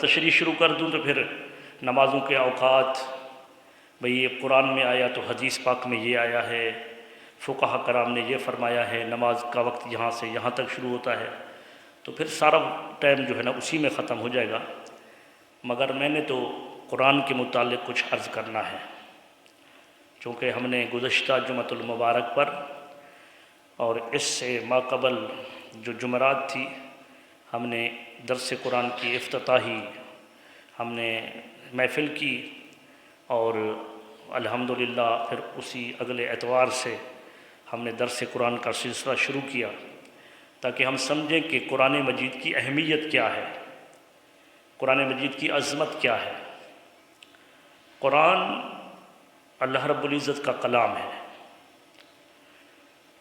تشریح شروع کر دوں تو پھر نمازوں کے اوقات، بھئی یہ قرآن میں آیا تو حدیث پاک میں یہ آیا ہے، فقہا کرام نے یہ فرمایا ہے، نماز کا وقت یہاں سے یہاں تک شروع ہوتا ہے، تو پھر سارا ٹائم جو ہے نا اسی میں ختم ہو جائے گا۔ مگر میں نے تو قرآن کے متعلق کچھ عرض کرنا ہے، چونکہ ہم نے گزشتہ جمعۃ المبارک پر اور اس سے ماقبل جو جمعرات تھی ہم نے درس قرآن کی افتتاحی ہم نے محفل کی، اور الحمدللہ پھر اسی اگلے اتوار سے ہم نے درس قرآن کا سلسلہ شروع کیا، تاکہ ہم سمجھیں کہ قرآن مجید کی اہمیت کیا ہے، قرآن مجید کی عظمت کیا ہے۔ قرآن اللہ رب العزت کا کلام ہے،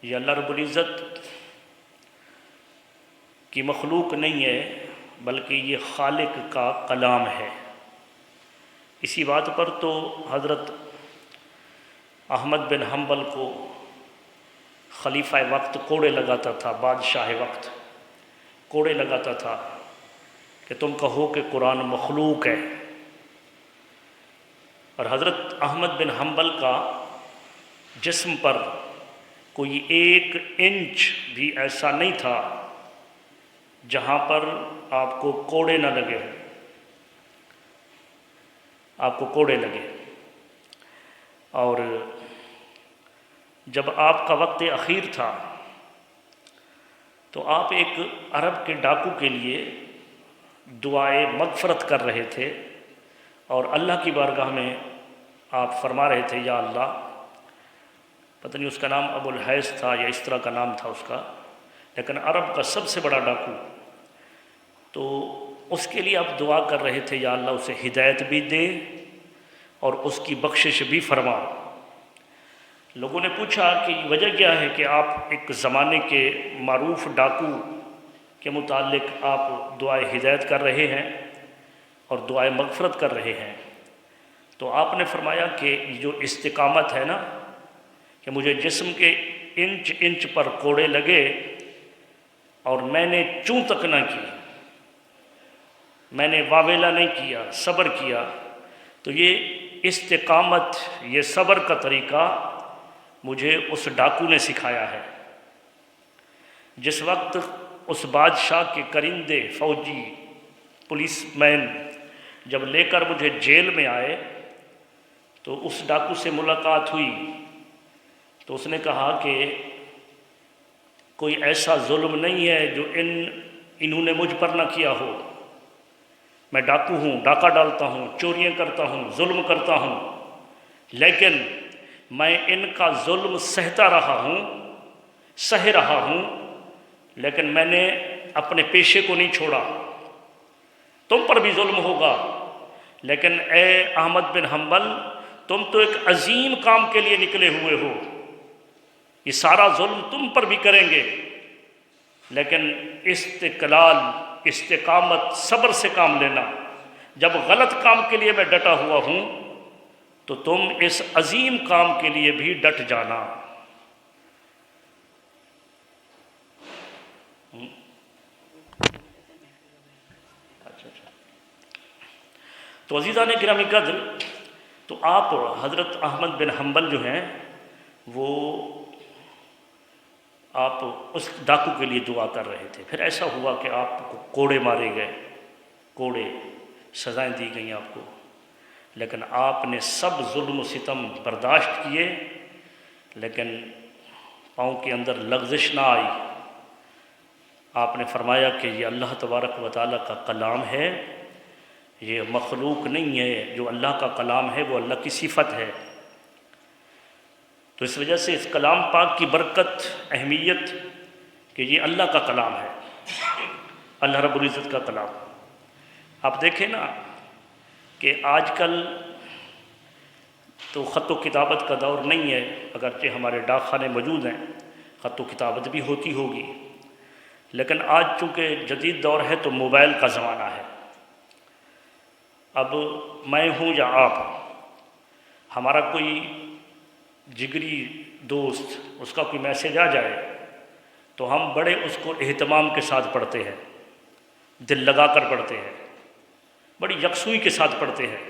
یہ اللہ رب العزت کی مخلوق نہیں ہے بلکہ یہ خالق کا کلام ہے۔ اسی بات پر تو حضرت احمد بن حنبل کو خلیفہ وقت کوڑے لگاتا تھا، بادشاہ وقت کوڑے لگاتا تھا کہ تم کہو کہ قرآن مخلوق ہے، اور حضرت احمد بن حنبل کا جسم پر کوئی 1 انچ بھی ایسا نہیں تھا جہاں پر آپ کو کوڑے نہ لگے، آپ کو کوڑے لگے۔ اور جب آپ کا وقت اخیر تھا تو آپ ایک عرب کے ڈاکو کے لیے دعائے مغفرت کر رہے تھے، اور اللہ کی بارگاہ میں آپ فرما رہے تھے، یا اللہ، پتہ نہیں اس کا نام ابو الحیث تھا یا اس طرح کا نام تھا اس کا، لیکن عرب کا سب سے بڑا ڈاکو، تو اس کے لیے آپ دعا کر رہے تھے، یا اللہ اسے ہدایت بھی دے اور اس کی بخشش بھی فرما۔ لوگوں نے پوچھا کہ وجہ کیا ہے کہ آپ ایک زمانے کے معروف ڈاکو کے متعلق آپ دعائے ہدایت کر رہے ہیں اور دعائے مغفرت کر رہے ہیں؟ تو آپ نے فرمایا کہ جو استقامت ہے نا، کہ مجھے جسم کے انچ انچ پر کوڑے لگے اور میں نے چوں تک نہ کی، میں نے واویلا نہیں کیا، صبر کیا، تو یہ استقامت، یہ صبر کا طریقہ مجھے اس ڈاکو نے سکھایا ہے۔ جس وقت اس بادشاہ کے کرندے، فوجی، پولیس مین جب لے کر مجھے جیل میں آئے تو اس ڈاکو سے ملاقات ہوئی، تو اس نے کہا کہ کوئی ایسا ظلم نہیں ہے جو انہوں نے مجھ پر نہ کیا ہو۔ میں ڈاکو ہوں، ڈاکہ ڈالتا ہوں، چوریاں کرتا ہوں، ظلم کرتا ہوں، لیکن میں ان کا ظلم سہتا رہا ہوں، سہ رہا ہوں، لیکن میں نے اپنے پیشے کو نہیں چھوڑا۔ تم پر بھی ظلم ہوگا، لیکن اے احمد بن حنبل، تم تو ایک عظیم کام کے لیے نکلے ہوئے ہو، یہ سارا ظلم تم پر بھی کریں گے، لیکن استقلال، استقامت، صبر سے کام لینا۔ جب غلط کام کے لیے میں ڈٹا ہوا ہوں تو تم اس عظیم کام کے لیے بھی ڈٹ جانا۔ تو عزیزان گرامی قدر، تو آپ حضرت احمد بن حنبل جو ہیں وہ آپ اس ڈاکو کے لیے دعا کر رہے تھے۔ پھر ایسا ہوا کہ آپ کو کوڑے مارے گئے، کوڑے، سزائیں دی گئیں آپ کو، لیکن آپ نے سب ظلم و ستم برداشت کیے، لیکن پاؤں کے اندر لغزش نہ آئی۔ آپ نے فرمایا کہ یہ اللہ تبارک و تعالیٰ کا کلام ہے، یہ مخلوق نہیں ہے، جو اللہ کا کلام ہے وہ اللہ کی صفت ہے۔ تو اس وجہ سے اس کلام پاک کی برکت، اہمیت کہ یہ اللہ کا کلام ہے، اللہ رب العزت کا کلام۔ آپ دیکھیں نا کہ آج کل تو خط و کتابت کا دور نہیں ہے، اگرچہ ہمارے ڈاک خانے موجود ہیں، خط و کتابت بھی ہوتی ہوگی، لیکن آج چونکہ جدید دور ہے تو موبائل کا زمانہ ہے۔ اب میں ہوں یا آپ، ہمارا کوئی جگری دوست، اس کا کوئی میسیج آ جائے تو ہم بڑے اس کو اہتمام کے ساتھ پڑھتے ہیں، دل لگا کر پڑھتے ہیں، بڑی یکسوئی کے ساتھ پڑھتے ہیں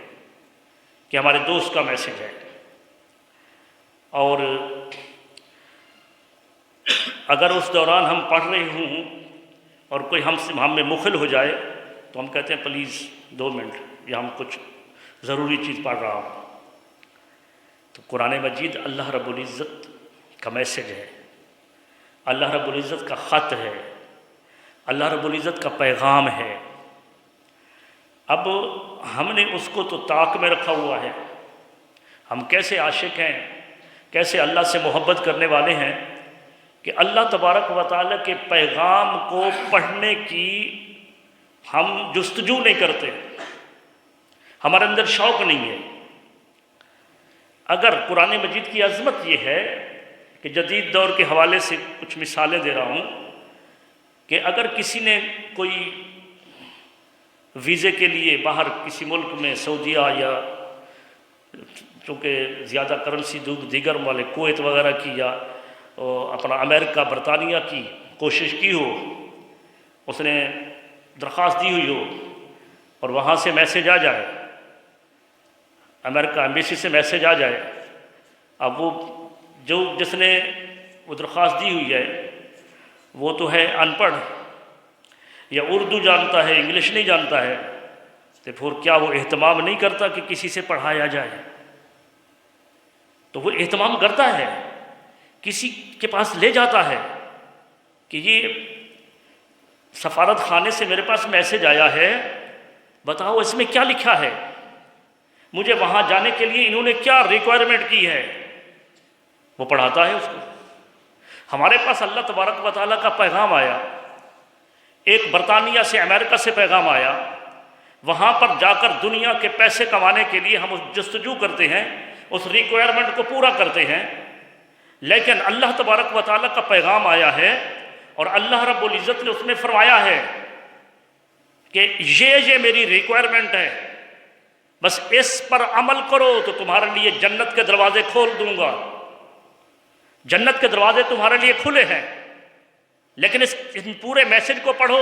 کہ ہمارے دوست کا میسج ہے، اور اگر اس دوران ہم پڑھ رہے ہوں اور کوئی ہم میں مخل ہو جائے تو ہم کہتے ہیں پلیز 2 منٹ، یا ہم کچھ ضروری چیز پڑھ رہا ہوں۔ تو قرآن مجید اللہ رب العزت کا میسج ہے، اللہ رب العزت کا خط ہے، اللہ رب العزت کا پیغام ہے۔ اب ہم نے اس کو تو طاق میں رکھا ہوا ہے، ہم کیسے عاشق ہیں، کیسے اللہ سے محبت کرنے والے ہیں کہ اللہ تبارک و تعالیٰ کے پیغام کو پڑھنے کی ہم جستجو نہیں کرتے، ہمارے اندر شوق نہیں ہے۔ اگر قرآن مجید کی عظمت یہ ہے کہ جدید دور کے حوالے سے کچھ مثالیں دے رہا ہوں کہ اگر کسی نے کوئی ویزے کے لیے باہر کسی ملک میں سعودیہ یا چونکہ زیادہ کرنسی دیگر ممالک کویت وغیرہ کی یا اپنا امریکہ برطانیہ کی کوشش کی ہو، اس نے درخواست دی ہوئی ہو اور وہاں سے میسج آ جائے، امریکہ ایمبیسی سے میسج آ جائے، اب وہ جس نے وہ درخواست دی ہوئی ہے وہ تو ہے ان پڑھ، یا اردو جانتا ہے انگلش نہیں جانتا ہے، تو پھر کیا وہ اہتمام نہیں کرتا کہ کسی سے پڑھایا جائے؟ تو وہ اہتمام کرتا ہے، کسی کے پاس لے جاتا ہے کہ یہ سفارت خانے سے میرے پاس میسج آیا ہے، بتاؤ اس میں کیا لکھا ہے، مجھے وہاں جانے کے لیے انہوں نے کیا ریکوائرمنٹ کی ہے، وہ پڑھاتا ہے اس کو۔ ہمارے پاس اللہ تبارک و تعالیٰ کا پیغام آیا، ایک برطانیہ سے امریکہ سے پیغام آیا، وہاں پر جا کر دنیا کے پیسے کمانے کے لیے ہم اس جستجو کرتے ہیں، اس ریکوائرمنٹ کو پورا کرتے ہیں، لیکن اللہ تبارک و تعالیٰ کا پیغام آیا ہے اور اللہ رب العزت نے اس میں فرمایا ہے کہ یہ میری ریکوائرمنٹ ہے، بس اس پر عمل کرو تو تمہارے لیے جنت کے دروازے کھول دوں گا، جنت کے دروازے تمہارے لیے کھلے ہیں۔ لیکن اس پورے میسج کو پڑھو،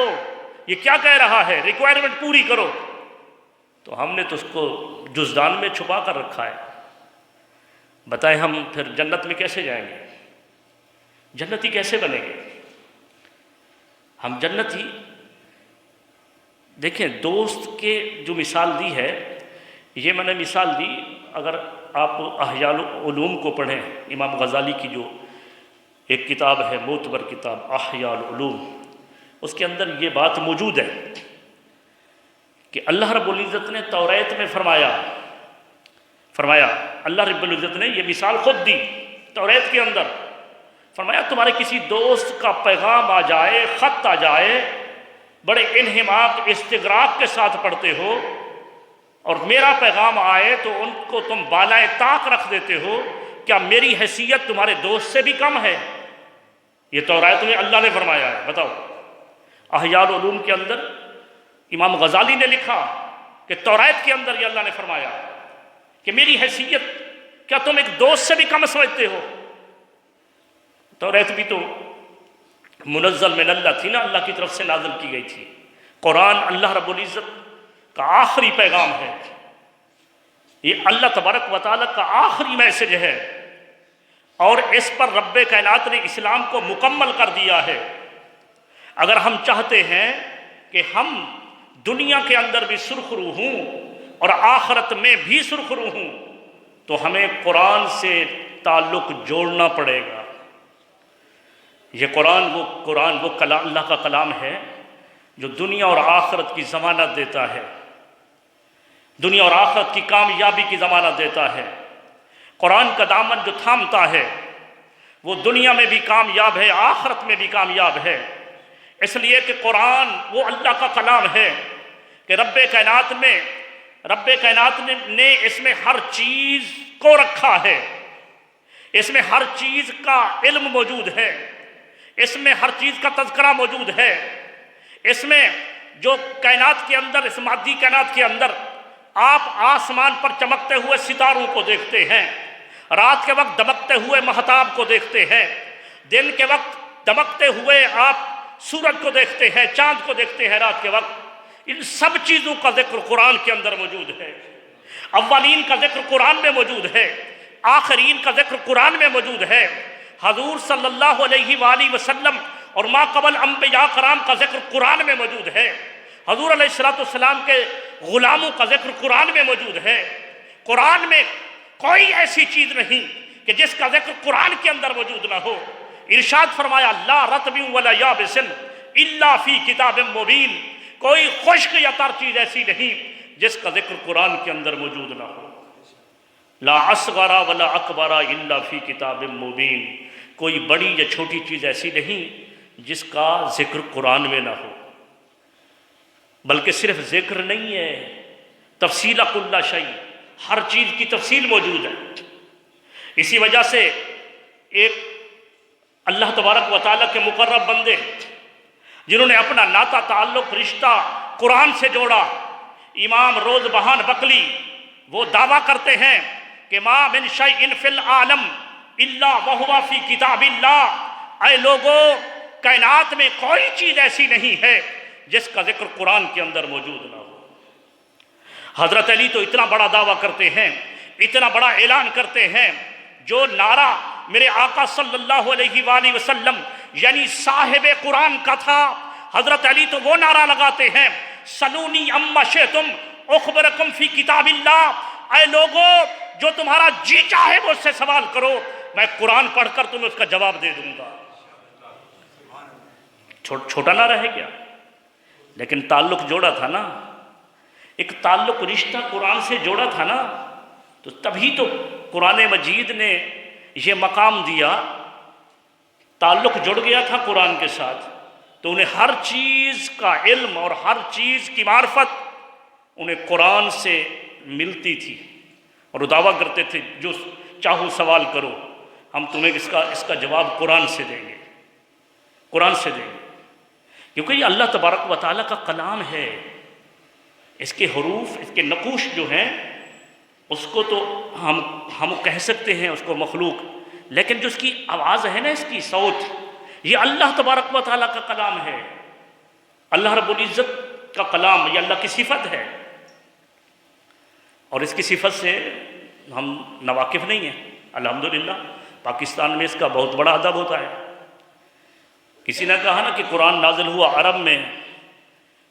یہ کیا کہہ رہا ہے، ریکوائرمنٹ پوری کرو۔ تو ہم نے تو اس کو جزدان میں چھپا کر رکھا ہے۔ بتائیں ہم پھر جنت میں کیسے جائیں گے، جنتی کیسے بنیں گے؟ ہم جنتی، دیکھیں دوست کے جو مثال دی ہے، یہ میں نے مثال دی، اگر آپ احیاء العلوم کو پڑھیں، امام غزالی کی جو ایک کتاب ہے معتبر کتاب احیاء العلوم، اس کے اندر یہ بات موجود ہے کہ اللہ رب العزت نے توریت میں فرمایا اللہ رب العزت نے یہ مثال خود دی توریت کے اندر، فرمایا تمہارے کسی دوست کا پیغام آ جائے، خط آ جائے، بڑے انہماک استغراق کے ساتھ پڑھتے ہو، اور میرا پیغام آئے تو ان کو تم بالائے طاق رکھ دیتے ہو، کیا میری حیثیت تمہارے دوست سے بھی کم ہے؟ یہ توریت میں اللہ نے فرمایا ہے۔ بتاؤ، احیاء العلوم کے اندر امام غزالی نے لکھا کہ توریت کے اندر یہ اللہ نے فرمایا کہ میری حیثیت کیا تم ایک دوست سے بھی کم سمجھتے ہو؟ توریت بھی تو منزل من اللہ تھی نا، اللہ کی طرف سے نازل کی گئی تھی۔ قرآن اللہ رب العزت کا آخری پیغام ہے، یہ اللہ تبارک و تعالیٰ کا آخری میسج ہے، اور اس پر رب کائنات نے اسلام کو مکمل کر دیا ہے۔ اگر ہم چاہتے ہیں کہ ہم دنیا کے اندر بھی سرخرو ہوں اور آخرت میں بھی سرخرو ہوں تو ہمیں قرآن سے تعلق جوڑنا پڑے گا۔ یہ قرآن وہ کلام اللہ کا کلام ہے جو دنیا اور آخرت کی ضمانت دیتا ہے، دنیا اور آخرت کی کامیابی کی ضمانت دیتا ہے۔ قرآن کا دامن جو تھامتا ہے وہ دنیا میں بھی کامیاب ہے، آخرت میں بھی کامیاب ہے، اس لیے کہ قرآن وہ اللہ کا کلام ہے کہ رب کائنات نے اس میں ہر چیز کو رکھا ہے، اس میں ہر چیز کا علم موجود ہے، اس میں ہر چیز کا تذکرہ موجود ہے، اس میں جو کائنات کے اندر، اس مادی کائنات کے اندر آپ آسمان پر چمکتے ہوئے ستاروں کو دیکھتے ہیں، رات کے وقت دمکتے ہوئے مہتاب کو دیکھتے ہیں، دن کے وقت دمکتے ہوئے آپ سورج کو دیکھتے ہیں، چاند کو دیکھتے ہیں رات کے وقت۔ ان سب چیزوں کا ذکر قرآن کے اندر موجود ہے۔ اولین کا ذکر قرآن میں موجود ہے، آخرین کا ذکر قرآن میں موجود ہے۔ حضور صلی اللہ علیہ وآلہ وسلم اور ما قبل انبیاء کرام کا ذکر قرآن میں موجود ہے۔ حضور علیہ السلام کے غلاموں کا ذکر قرآن میں موجود ہے۔ قرآن میں کوئی ایسی چیز نہیں کہ جس کا ذکر قرآن کے اندر موجود نہ ہو۔ ارشاد فرمایا لا رطب ولا یابس الا فی کتاب مبین، کوئی خشک یا تر چیز ایسی نہیں جس کا ذکر قرآن کے اندر موجود نہ ہو۔ لا اصغر ولا اکبر الا فی کتاب مبین، کوئی بڑی یا چھوٹی چیز ایسی نہیں جس کا ذکر قرآن میں نہ ہو۔ بلکہ صرف ذکر نہیں ہے، تفصیل کل شیء، ہر چیز کی تفصیل موجود ہے۔ اسی وجہ سے ایک اللہ تبارک و تعالیٰ کے مقرب بندے جنہوں نے اپنا ناتا تعلق رشتہ قرآن سے جوڑا، امام روز بہان بقلی، وہ دعویٰ کرتے ہیں کہ ما من شیء فی العالم الا وہو فی کتاب اللہ، اے لوگو کائنات میں کوئی چیز ایسی نہیں ہے جس کا ذکر قرآن کے اندر موجود نہ ہو۔ حضرت علی تو اتنا بڑا دعویٰ کرتے ہیں، اتنا بڑا اعلان کرتے ہیں، جو نعرہ میرے آقا صلی اللہ علیہ وآلہ وسلم یعنی صاحب قرآن کا تھا، حضرت علی تو وہ نعرہ لگاتے ہیں سلونی اما شئتم اخبرکم فی کتاب اللہ، اے لوگو جو تمہارا جی چاہے مجھ سے سوال کرو، میں قرآن پڑھ کر تمہیں اس کا جواب دے دوں گا۔ چھوٹا نہ رہ گیا، لیکن تعلق جوڑا تھا نا، ایک تعلق رشتہ قرآن سے جوڑا تھا نا، تو تبھی تو قرآن مجید نے یہ مقام دیا، تعلق جڑ گیا تھا قرآن کے ساتھ، تو انہیں ہر چیز کا علم اور ہر چیز کی معرفت انہیں قرآن سے ملتی تھی، اور وہ دعویٰ کرتے تھے جو چاہو سوال کرو، ہم تمہیں اس کا جواب قرآن سے دیں گے، قرآن سے دیں گے، کیونکہ یہ اللہ تبارک و تعالیٰ کا کلام ہے۔ اس کے حروف، اس کے نقوش جو ہیں، اس کو تو ہم کہہ سکتے ہیں اس کو مخلوق، لیکن جو اس کی آواز ہے نا، اس کی صوت، یہ اللہ تبارک و تعالیٰ کا کلام ہے، اللہ رب العزت کا کلام، یہ اللہ کی صفت ہے، اور اس کی صفت سے ہم ناواقف نہیں ہیں۔ الحمدللہ پاکستان میں اس کا بہت بڑا ادب ہوتا ہے۔ کسی نے کہا نا کہ قرآن نازل ہوا عرب میں،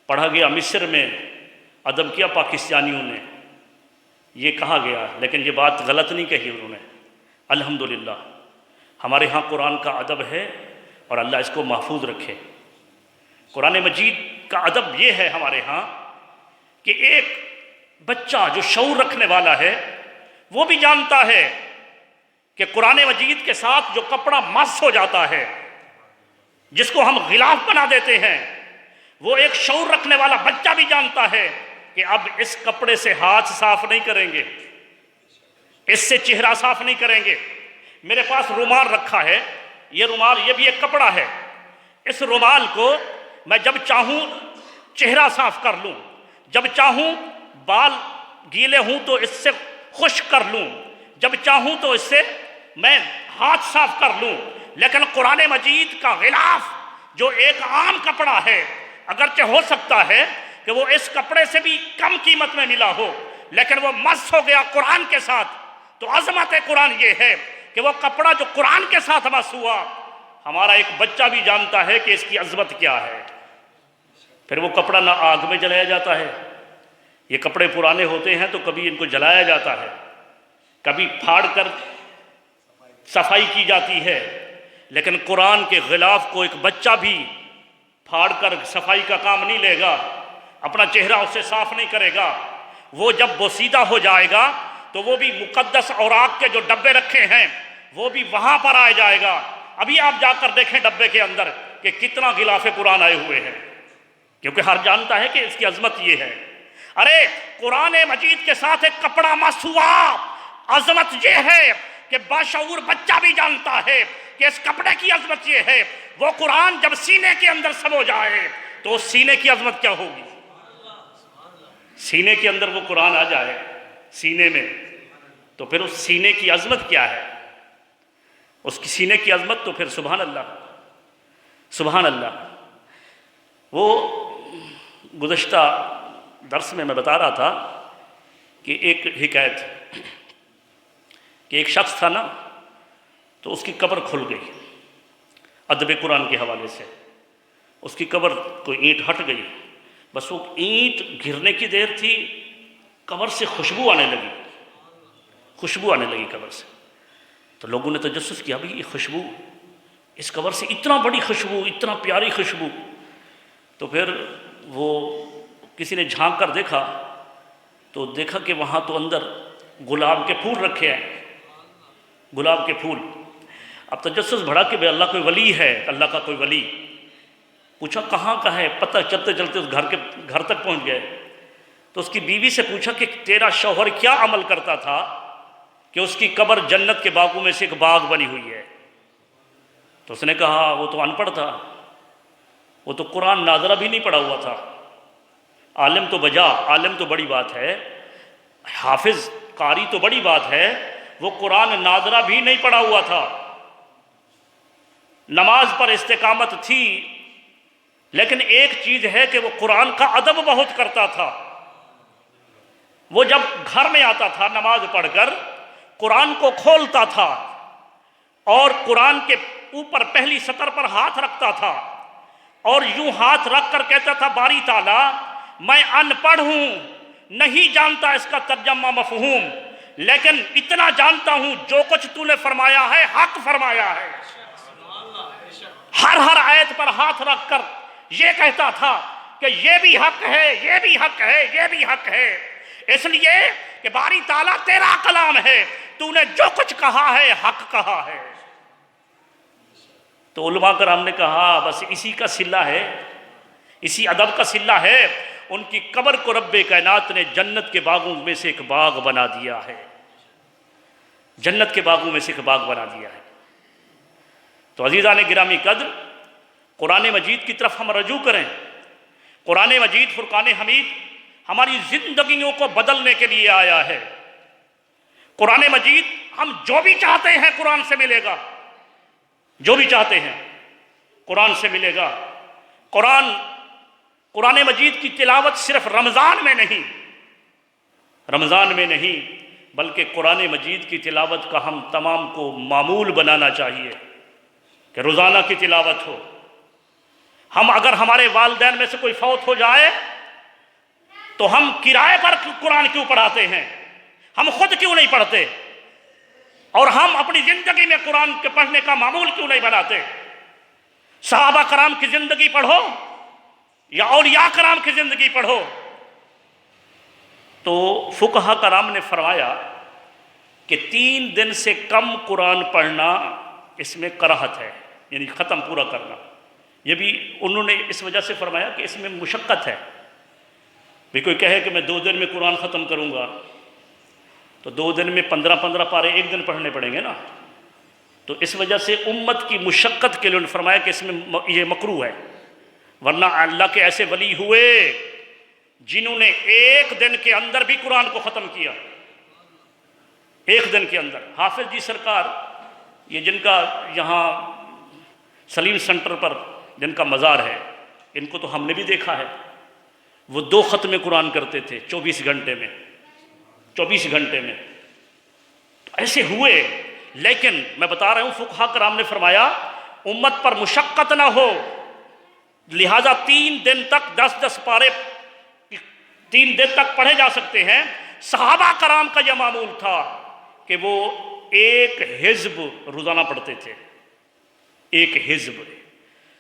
پڑھا گیا مصر میں، ادب کیا پاکستانیوں نے، یہ کہا گیا، لیکن یہ بات غلط نہیں کہی انہوں نے۔ الحمدللہ ہمارے ہاں قرآن کا ادب ہے، اور اللہ اس کو محفوظ رکھے۔ قرآن مجید کا ادب یہ ہے ہمارے ہاں کہ ایک بچہ جو شعور رکھنے والا ہے وہ بھی جانتا ہے کہ قرآن مجید کے ساتھ جو کپڑا مس ہو جاتا ہے، جس کو ہم غلاف بنا دیتے ہیں، وہ ایک شعور رکھنے والا بچہ بھی جانتا ہے کہ اب اس کپڑے سے ہاتھ صاف نہیں کریں گے، اس سے چہرہ صاف نہیں کریں گے۔ میرے پاس رومال رکھا ہے، یہ رومال یہ بھی ایک کپڑا ہے، اس رومال کو میں جب چاہوں چہرہ صاف کر لوں، جب چاہوں بال گیلے ہوں تو اس سے خشک کر لوں، جب چاہوں تو اس سے میں ہاتھ صاف کر لوں۔ لیکن قرآن مجید کا غلاف جو ایک عام کپڑا ہے، اگرچہ ہو سکتا ہے کہ وہ اس کپڑے سے بھی کم قیمت میں ملا ہو، لیکن وہ مس ہو گیا قرآن کے ساتھ، تو عظمت قرآن یہ ہے کہ وہ کپڑا جو قرآن کے ساتھ مس ہوا، ہمارا ایک بچہ بھی جانتا ہے کہ اس کی عظمت کیا ہے۔ پھر وہ کپڑا نہ آگ میں جلایا جاتا ہے، یہ کپڑے پرانے ہوتے ہیں تو کبھی ان کو جلایا جاتا ہے، کبھی پھاڑ کر صفائی کی جاتی ہے، لیکن قرآن کے غلاف کو ایک بچہ بھی پھاڑ کر صفائی کا کام نہیں لے گا، اپنا چہرہ اسے صاف نہیں کرے گا۔ وہ جب بوسیدہ ہو جائے گا تو وہ بھی مقدس اوراق کے جو ڈبے رکھے ہیں وہ بھی وہاں پر آ جائے گا۔ ابھی آپ جا کر دیکھیں ڈبے کے اندر کہ کتنا غلاف قرآن آئے ہوئے ہیں، کیونکہ ہر جانتا ہے کہ اس کی عظمت یہ ہے۔ ارے قرآن مجید کے ساتھ ایک کپڑا مس ہوا، عظمت یہ ہے کہ باشعور بچہ بھی جانتا ہے کہ اس کپڑے کی عظمت یہ ہے۔ وہ قرآن جب سینے کے اندر سمو جائے تو اس سینے کی عظمت کیا ہوگی؟ سینے کے اندر وہ قرآن آ جائے سینے میں، تو پھر اس سینے کی عظمت کیا ہے؟ اس کی سینے کی عظمت تو پھر سبحان اللہ، سبحان اللہ۔ وہ گزشتہ درس میں بتا رہا تھا کہ ایک حکایت کہ ایک شخص تھا نا، تو اس کی قبر کھل گئی ادب قرآن کے حوالے سے. اس کی قبر کوئی اینٹ ہٹ گئی، بس وہ اینٹ گرنے کی دیر تھی، قبر سے خوشبو آنے لگی قبر سے. تو لوگوں نے تجسس کیا، بھئی یہ خوشبو، اس قبر سے اتنا بڑی خوشبو، اتنا پیاری خوشبو. تو پھر وہ کسی نے جھانک کر دیکھا تو دیکھا کہ وہاں تو اندر گلاب کے پھول رکھے ہیں، گلاب کے پھول. اب تجسس بڑھا کہ بھئی اللہ کوئی ولی ہے، اللہ کا کوئی ولی. پوچھا کہاں کا ہے، پتہ چلتے چلتے اس گھر تک پہنچ گئے. تو اس کی بیوی سے پوچھا کہ تیرا شوہر کیا عمل کرتا تھا کہ اس کی قبر جنت کے باغوں میں سے ایک باغ بنی ہوئی ہے؟ تو اس نے کہا وہ تو ان پڑھ تھا، وہ تو قرآن ناظرہ بھی نہیں پڑھا ہوا تھا. عالم تو بڑی بات ہے، حافظ قاری تو بڑی بات ہے، وہ قرآن ناظرہ بھی نہیں پڑھا ہوا تھا. نماز پر استقامت تھی، لیکن ایک چیز ہے کہ وہ قرآن کا ادب بہت کرتا تھا. وہ جب گھر میں آتا تھا نماز پڑھ کر قرآن کو کھولتا تھا اور قرآن کے اوپر پہلی سطر پر ہاتھ رکھتا تھا اور یوں ہاتھ رکھ کر کہتا تھا باری تعالیٰ میں ان پڑھ ہوں، نہیں جانتا اس کا ترجمہ مفہوم، لیکن اتنا جانتا ہوں جو کچھ تو نے فرمایا ہے حق فرمایا ہے. ہر آیت پر ہاتھ رکھ کر یہ کہتا تھا کہ یہ بھی حق ہے، یہ بھی حق ہے، یہ بھی حق ہے، اس لیے کہ باری تعالیٰ تیرا کلام ہے، تو نے جو کچھ کہا ہے حق کہا ہے. تو علماء کرام نے کہا بس اسی کا صلہ ہے، اسی ادب کا صلہ ہے. ان کی قبر کو رب کائنات نے جنت کے باغوں میں سے ایک باغ بنا دیا ہے، جنت کے باغوں میں سے ایک باغ بنا دیا ہے. تو عزیزان گرامی قدر، قرآن مجید کی طرف ہم رجوع کریں. قرآن مجید فرقان حمید ہماری زندگیوں کو بدلنے کے لیے آیا ہے. قرآن مجید ہم جو بھی چاہتے ہیں قرآن سے ملے گا، جو بھی چاہتے ہیں قرآن سے ملے گا. قرآن مجید کی تلاوت صرف رمضان میں نہیں بلکہ قرآن مجید کی تلاوت کا ہم تمام کو معمول بنانا چاہیے کہ روزانہ کی تلاوت ہو. ہم اگر ہمارے والدین میں سے کوئی فوت ہو جائے تو ہم کرائے پر قرآن کیوں پڑھاتے ہیں؟ ہم خود کیوں نہیں پڑھتے؟ اور ہم اپنی زندگی میں قرآن کے پڑھنے کا معمول کیوں نہیں بناتے؟ صحابہ کرام کی زندگی پڑھو یا اولیاء کرام کی زندگی پڑھو تو فقہا کرام نے فرمایا کہ 3 دن سے کم قرآن پڑھنا اس میں کراہت ہے، یعنی ختم پورا کرنا. یہ بھی انہوں نے اس وجہ سے فرمایا کہ اس میں مشقت ہے. بھی کوئی کہے کہ میں 2 دن میں قرآن ختم کروں گا تو 2 دن میں 15 پارے ایک دن پڑھنے پڑیں گے نا. تو اس وجہ سے امت کی مشقت کے لیے انہوں نے فرمایا کہ اس میں یہ مکروہ ہے. ورنہ اللہ کے ایسے ولی ہوئے جنہوں نے 1 دن کے اندر بھی قرآن کو ختم کیا، 1 دن کے اندر. حافظ جی سرکار، یہ جن کا یہاں سلیم سنٹر پر جن کا مزار ہے، ان کو تو ہم نے بھی دیکھا ہے، وہ 2 ختم قرآن کرتے تھے 24 گھنٹے میں. تو ایسے ہوئے. لیکن میں بتا رہا ہوں فقہا کرام نے فرمایا امت پر مشقت نہ ہو، لہٰذا 3 دن تک 10 پارے 3 دن تک پڑھے جا سکتے ہیں. صحابہ کرام کا یہ معمول تھا کہ وہ 1 حزب روزانہ پڑھتے تھے. 1 حزب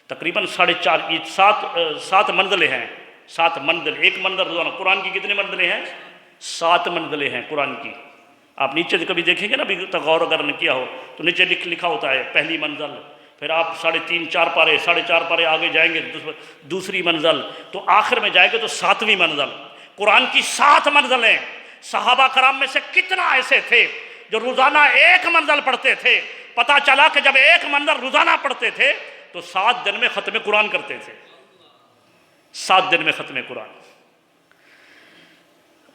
تقریباً 4.5 7 منزلیں ہیں. 7 منزل، 1 منزل روزانہ. قرآن کی کتنی منزلیں ہیں؟ 7 منزلیں ہیں قرآن کی. آپ نیچے کبھی دیکھیں گے نا، ابھی تک غور اگر نہ کیا ہو تو نیچے لکھا ہوتا ہے پہلی منزل، پھر آپ 3.5 4 پارے 4.5 پارے آگے جائیں گے دوسری منزل، تو آخر میں جائیں گے تو 7ویں منزل. قرآن کی 7 منزلیں. صحابہ کرام میں سے کتنا ایسے تھے جو روزانہ 1 منزل پڑھتے تھے. پتہ چلا کہ جب 1 منزل روزانہ پڑھتے تھے تو 7 دن میں ختم قرآن کرتے تھے. 7 دن میں ختم قرآن.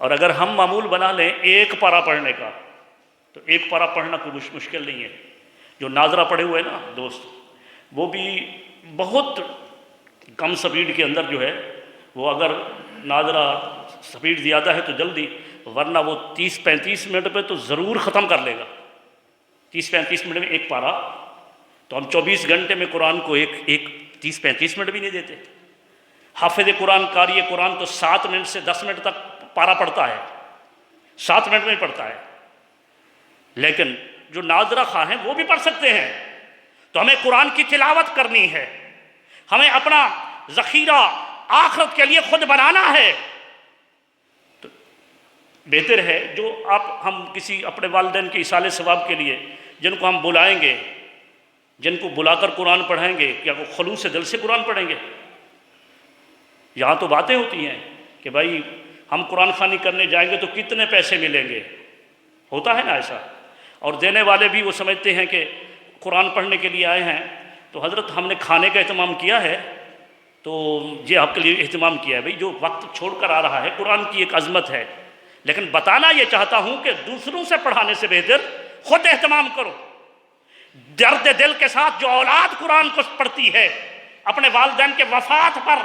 اور اگر ہم معمول بنا لیں 1 پارہ پڑھنے کا تو 1 پارہ پڑھنا کوئی مشکل نہیں ہے. جو ناظرہ پڑھے ہوئے نا دوست، وہ بھی بہت کم سپیڈ کے اندر جو ہے وہ اگر ناظرہ سپیڈ زیادہ ہے تو جلدی، ورنہ وہ 30-35 منٹ پہ تو ضرور ختم کر لے گا۔ 30-35 منٹ میں ایک پارہ، تو ہم 24 گھنٹے میں قرآن کو ایک 30-35 منٹ بھی نہیں دیتے۔ حافظ قرآن، قاری قرآن تو 7 منٹ سے 10 منٹ تک پارہ پڑھتا ہے، 7 منٹ میں ہی پڑھتا ہے۔ لیکن جو ناظرہ خواہ ہیں وہ بھی پڑھ سکتے ہیں۔ تو ہمیں قرآن کی تلاوت کرنی ہے، ہمیں اپنا ذخیرہ آخرت کے لیے خود بنانا ہے۔ تو بہتر ہے جو ہم کسی اپنے والدین کے ایصال ثواب کے لیے جن کو ہم بلائیں گے، جن کو بلا کر قرآن پڑھائیں گے، کیا وہ خلوص دل سے قرآن پڑھیں گے؟ یہاں تو باتیں ہوتی ہیں کہ بھائی ہم قرآن خوانی کرنے جائیں گے تو کتنے پیسے ملیں گے، ہوتا ہے نا ایسا، اور دینے والے بھی وہ سمجھتے ہیں کہ قرآن پڑھنے کے لیے آئے ہیں تو حضرت ہم نے کھانے کا اہتمام کیا ہے، تو یہ آپ کے لیے اہتمام کیا ہے۔ بھائی جو وقت چھوڑ کر آ رہا ہے، قرآن کی ایک عظمت ہے، لیکن بتانا یہ چاہتا ہوں کہ دوسروں سے پڑھانے سے بہتر خود اہتمام کرو۔ درد دل کے ساتھ جو اولاد قرآن کو پڑھتی ہے اپنے والدین کے وفات پر،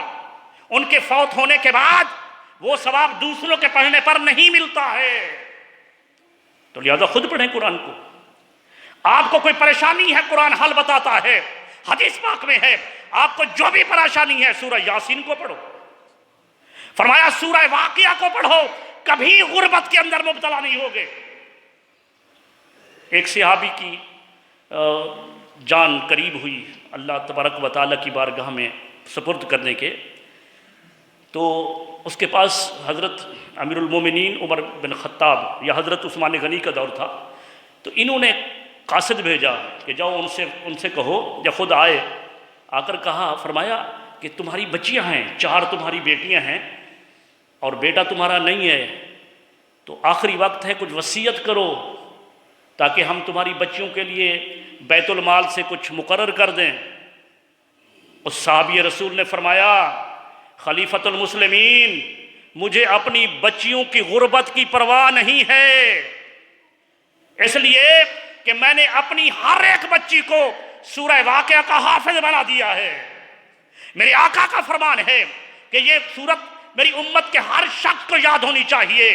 ان کے فوت ہونے کے بعد، وہ ثواب دوسروں کے پڑھنے پر نہیں ملتا ہے۔ تو لہذا خود پڑھیں قرآن کو۔ آپ کو کوئی پریشانی ہے قرآن حل بتاتا ہے، حدیث پاک میں ہے آپ کو جو بھی پریشانی ہے سورہ یاسین کو پڑھو، فرمایا سورہ واقعہ کو پڑھو، کبھی غربت کے اندر مبتلا نہیں ہوگے۔ ایک صحابی کی جان قریب ہوئی اللہ تبارک و تعالیٰ کی بارگاہ میں سپرد کرنے کے، تو اس کے پاس حضرت امیر المومنین عمر بن خطاب یا حضرت عثمان غنی کا دور تھا، تو انہوں نے قاصد بھیجا کہ جاؤ ان سے کہو، یا خود آئے، آ کر کہا، فرمایا کہ تمہاری بچیاں ہیں، 4 تمہاری بیٹیاں ہیں اور بیٹا تمہارا نہیں ہے، تو آخری وقت ہے، کچھ وصیت کرو تاکہ ہم تمہاری بچیوں کے لیے بیت المال سے کچھ مقرر کر دیں۔ اس صحابی رسول نے فرمایا، خلیفۃ المسلمین، مجھے اپنی بچیوں کی غربت کی پرواہ نہیں ہے، اس لیے کہ میں نے اپنی ہر ایک بچی کو سورہ واقعہ کا حافظ بنا دیا ہے۔ میرے آقا کا فرمان ہے کہ یہ سورت میری امت کے ہر شخص کو یاد ہونی چاہیے،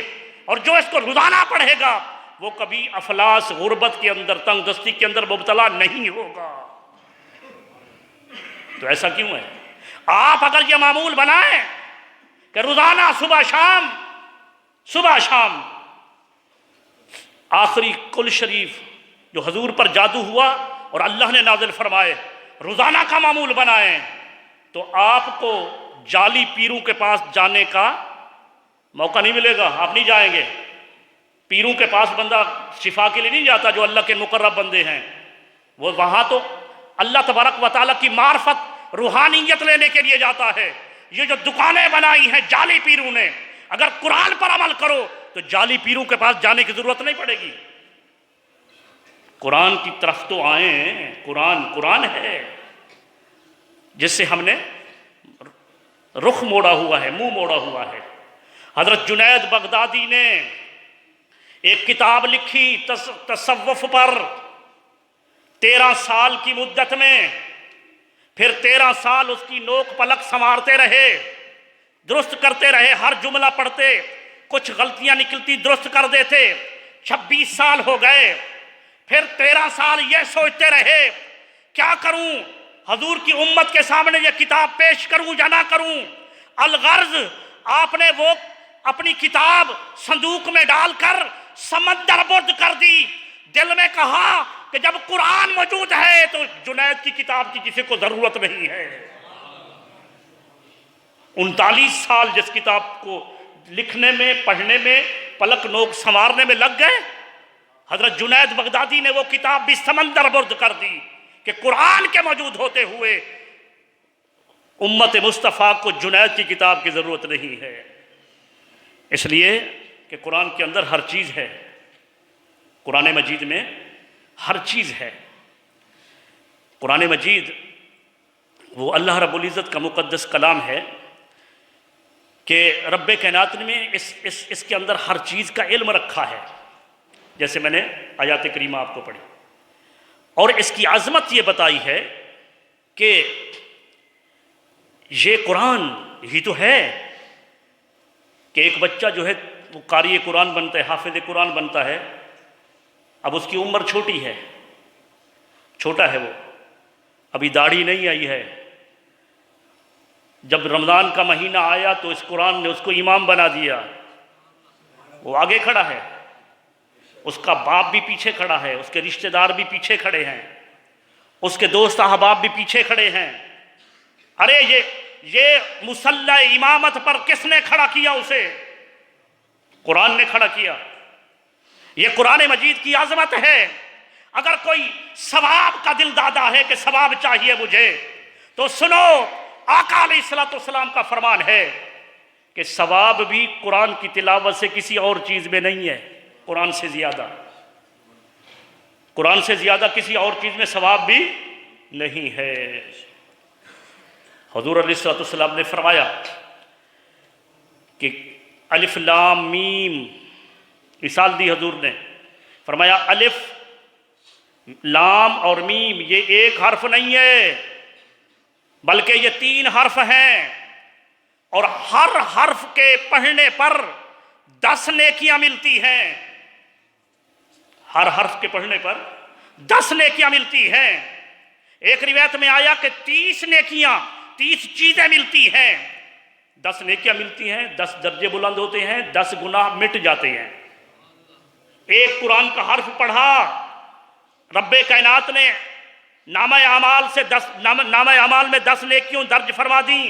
اور جو اس کو روزانہ پڑھے گا وہ کبھی افلاس، غربت کے اندر، تنگ دستی کے اندر مبتلا نہیں ہوگا۔ تو ایسا کیوں ہے؟ آپ اگر یہ معمول بنائیں کہ روزانہ صبح شام آخری کل شریف جو حضور پر جادو ہوا اور اللہ نے نازل فرمائے، روزانہ کا معمول بنائیں، تو آپ کو جعلی پیروں کے پاس جانے کا موقع نہیں ملے گا، آپ نہیں جائیں گے۔ پیروں کے پاس بندہ شفا کے لیے نہیں جاتا، جو اللہ کے مقرب بندے ہیں، وہ وہاں تو اللہ تبارک و تعالیٰ کی معرفت، روحانیت لینے کے لیے جاتا ہے۔ یہ جو دکانیں بنائی ہیں جعلی پیروں نے، اگر قرآن پر عمل کرو تو جعلی پیروں کے پاس جانے کی ضرورت نہیں پڑے گی۔ قرآن کی طرف تو آئیں، قرآن ہے جس سے ہم نے رخ موڑا ہوا ہے، منہ موڑا ہوا ہے۔ حضرت جنید بغدادی نے ایک کتاب لکھی تصوف پر، 13 سال کی مدت میں، پھر 13 سال اس کی نوک پلک سنوارتے رہے، درست کرتے رہے، ہر جملہ پڑھتے، کچھ غلطیاں نکلتی درست کر دیتے۔ 26 سال ہو گئے، پھر 13 سال یہ سوچتے رہے کیا کروں، حضور کی امت کے سامنے یہ کتاب پیش کروں یا نہ کروں۔ الغرض آپ نے وہ اپنی کتاب صندوق میں ڈال کر سمندر برد کر دی۔ دل میں کہا کہ جب قرآن موجود ہے تو جنید کی کتاب کی کسی کو ضرورت نہیں ہے۔ 39 سال جس کتاب کو لکھنے میں، پڑھنے میں، پلک نوک سنوارنے میں لگ گئے، حضرت جنید بغدادی نے وہ کتاب بھی سمندر برد کر دی کہ قرآن کے موجود ہوتے ہوئے امت مصطفیٰ کو جنید کی کتاب کی ضرورت نہیں ہے، اس لیے کہ قرآن کے اندر ہر چیز ہے، قرآن مجید میں ہر چیز ہے۔ قرآن مجید وہ اللہ رب العزت کا مقدس کلام ہے کہ رب کائنات نے اس کے اندر ہر چیز کا علم رکھا ہے، جیسے میں نے آیات کریمہ آپ کو پڑھی، اور اس کی عظمت یہ بتائی ہے کہ یہ قرآن ہی تو ہے کہ ایک بچہ جو ہے وہ قاری قرآن بنتا ہے، حافظ قرآن بنتا ہے، اب اس کی عمر چھوٹی ہے، چھوٹا ہے وہ، ابھی داڑھی نہیں آئی ہے۔ جب رمضان کا مہینہ آیا تو اس قرآن نے اس کو امام بنا دیا، وہ آگے کھڑا ہے، اس کا باپ بھی پیچھے کھڑا ہے، اس کے رشتہ دار بھی پیچھے کھڑے ہیں، اس کے دوست احباب بھی پیچھے کھڑے ہیں۔ ارے یہ مصلی امامت پر کس نے کھڑا کیا اسے؟ قرآن نے کھڑا کیا۔ یہ قرآن مجید کی عظمت ہے۔ اگر کوئی ثواب کا دل دادا ہے کہ ثواب چاہیے مجھے، تو سنو، آقا علیہ الصلوۃ والسلام کا فرمان ہے کہ ثواب بھی قرآن کی تلاوت سے کسی اور چیز میں نہیں ہے، قرآن سے زیادہ، قرآن سے زیادہ کسی اور چیز میں ثواب بھی نہیں ہے۔ حضور علیہ الصلوۃ والسلام نے فرمایا کہ الف لام میم، مثال دی حضور نے، فرمایا الف لام اور میم یہ ایک حرف نہیں ہے، بلکہ یہ 3 حرف ہیں، اور ہر حرف کے پڑھنے پر 10 نیکیاں ملتی ہیں، ہر حرف کے پڑھنے پر 10 نیکیاں ملتی ہیں۔ ایک روایت میں آیا کہ 30 نیکیاں، 30 چیزیں ملتی ہیں، 10 نیکیاں ملتی ہیں، 10 درجے بلند ہوتے ہیں، 10 گناہ مٹ جاتے ہیں۔ ایک قرآن کا حرف پڑھا، رب کائنات نے نامہ اعمال میں 10 نیکیوں درج فرما دیں،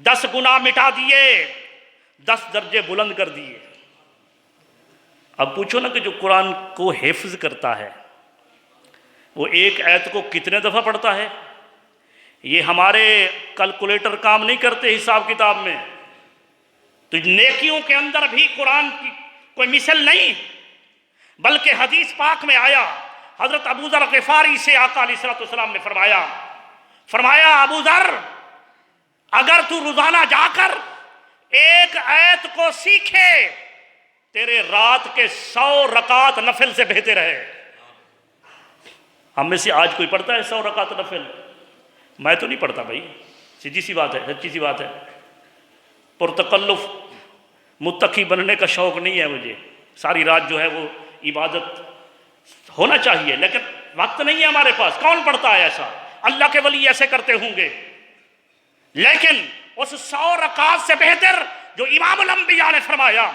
10 گناہ مٹا دیے، 10 درجے بلند کر دیے۔ اب پوچھو نا کہ جو قرآن کو حفظ کرتا ہے وہ ایک آیت کو کتنے دفعہ پڑھتا ہے؟ یہ ہمارے کیلکولیٹر کام نہیں کرتے حساب کتاب میں، تو نیکیوں کے اندر بھی قرآن کی کوئی مثل نہیں، بلکہ حدیث پاک میں آیا، حضرت ابو ذر غفاری سے آقا علیہ الصلوۃ والسلام نے فرمایا ابو ذر، اگر تو روزانہ جا کر ایک آیت کو سیکھے، تیرے رات کے 100 رکعت نفل سے بہتر ہے۔ ہم میں سے آج کوئی پڑھتا ہے 100 رکعت نفل؟ میں تو نہیں پڑھتا بھائی، سیدھی سی بات ہے، سچی سی بات ہے۔ پرتکلف متقی بننے کا شوق نہیں ہے مجھے، ساری رات جو ہے وہ عبادت ہونا چاہیے، لیکن وقت نہیں ہے ہمارے پاس۔ کون پڑھتا ہے ایسا؟ اللہ کے ولی ایسے کرتے ہوں گے، لیکن اس 100 رکعت سے بہتر جو امام الانبیاء نے فرمایا،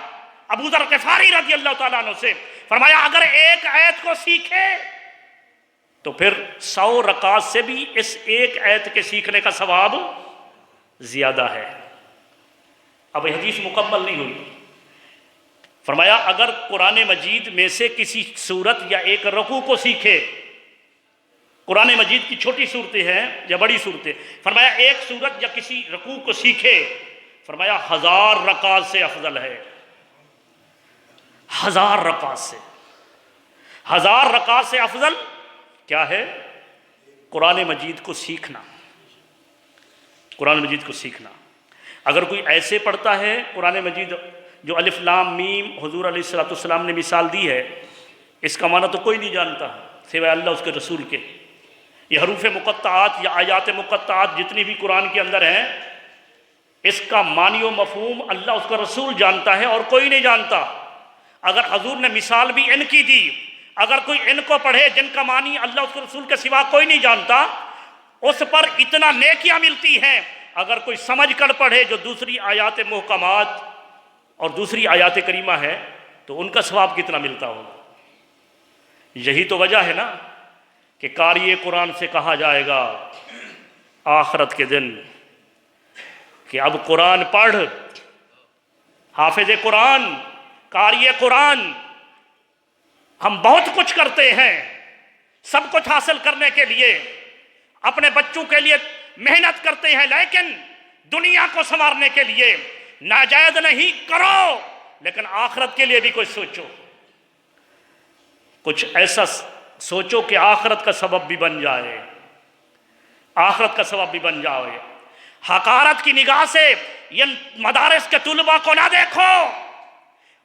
ابو ذر غفاری رضی اللہ تعالیٰ عنہ سے فرمایا، اگر ایک آیت کو سیکھے تو پھر 100 رکعت سے بھی اس ایک آیت کے سیکھنے کا ثواب زیادہ ہے۔ اب یہ حدیث مکمل نہیں ہوئی، فرمایا اگر قرآن مجید میں سے کسی سورت یا ایک رکوع کو سیکھے، قرآن مجید کی چھوٹی صورتیں ہیں یا بڑی صورتیں، فرمایا ایک سورت یا کسی رکوع کو سیکھے، فرمایا 1000 رکعت سے افضل ہے، 1000 رکعت سے، 1000 رکعت سے افضل کیا ہے؟ قرآن مجید کو سیکھنا، قرآن مجید کو سیکھنا۔ اگر کوئی ایسے پڑھتا ہے قرآن مجید جو الف لام میم حضور علیہ الصلوۃ والسلام نے مثال دی ہے، اس کا معنی تو کوئی نہیں جانتا سوائے اللہ اس کے رسول کے۔ یہ حروف مقطعات یا آیات مقطعات جتنی بھی قرآن کے اندر ہیں، اس کا معنی و مفہوم اللہ اس کا رسول جانتا ہے اور کوئی نہیں جانتا۔ اگر حضور نے مثال بھی ان کی دی، اگر کوئی ان کو پڑھے جن کا معنی اللہ اس کے رسول کے سوا کوئی نہیں جانتا، اس پر اتنا نیکیاں ملتی ہیں۔ اگر کوئی سمجھ کر پڑھے جو دوسری آیات محکمات اور دوسری آیات کریمہ ہے، تو ان کا ثواب کتنا ملتا ہوگا۔ یہی تو وجہ ہے نا کہ قاری قرآن سے کہا جائے گا آخرت کے دن کہ اب قرآن پڑھ، حافظ قرآن، قاری قرآن۔ ہم بہت کچھ کرتے ہیں سب کچھ حاصل کرنے کے لیے، اپنے بچوں کے لیے محنت کرتے ہیں، لیکن دنیا کو سنوارنے کے لیے ناجائز نہیں کرو، لیکن آخرت کے لیے بھی کچھ سوچو، کچھ ایسا سوچو کہ آخرت کا سبب بھی بن جائے، آخرت کا سبب بھی بن جائے۔ حقارت کی نگاہ سے یہ مدارس کے طلباء کو نہ دیکھو،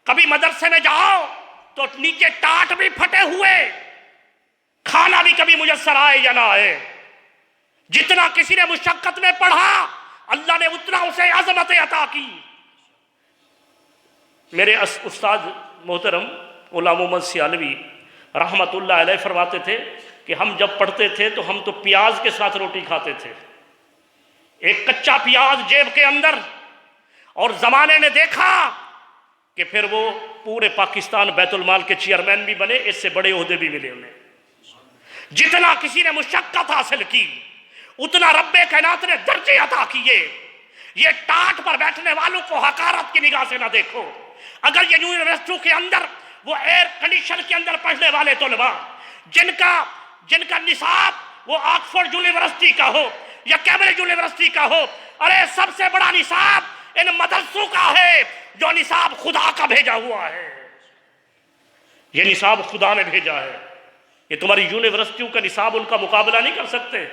کبھی مدرسے میں جاؤ تو نیچے ٹاٹ بھی پھٹے ہوئے، کھانا بھی کبھی میسر آئے یا نہ آئے۔ جتنا کسی نے مشقت میں پڑھا، اللہ نے اتنا اسے عظمت عطا کی۔ میرے استاد محترم مولا محمد سیالوی رحمۃ اللہ علیہ فرماتے تھے کہ ہم جب پڑھتے تھے تو ہم تو پیاز کے ساتھ روٹی کھاتے تھے، ایک کچا پیاز جیب کے اندر، اور زمانے نے دیکھا کہ پھر وہ پورے پاکستان بیت المال کے چیئرمین بھی بنے، اس سے بڑے عہدے بھی ملے انہیں۔ جتنا کسی نے مشقت حاصل کی اتنا رب کائنات نے درجے عطا کیے۔ یہ ٹاٹ پر بیٹھنے والوں کو حقارت کی نگاہ سے نہ دیکھو۔ اگر یہ یونیورسٹیوں کے اندر وہ ایئر کنڈیشن کے اندر پڑھنے والے طلباء جن کا نصاب وہ آکسفورڈ یونیورسٹی کا ہو یا کیمبرج یونیورسٹی کا ہو، ارے سب سے بڑا نصاب ان مدرسوں کا ہے جو نصاب خدا کا بھیجا ہوا ہے۔ یہ نصاب خدا نے بھیجا ہے، یہ تمہاری یونیورسٹیوں کا نصاب ان کا مقابلہ نہیں کر سکتے۔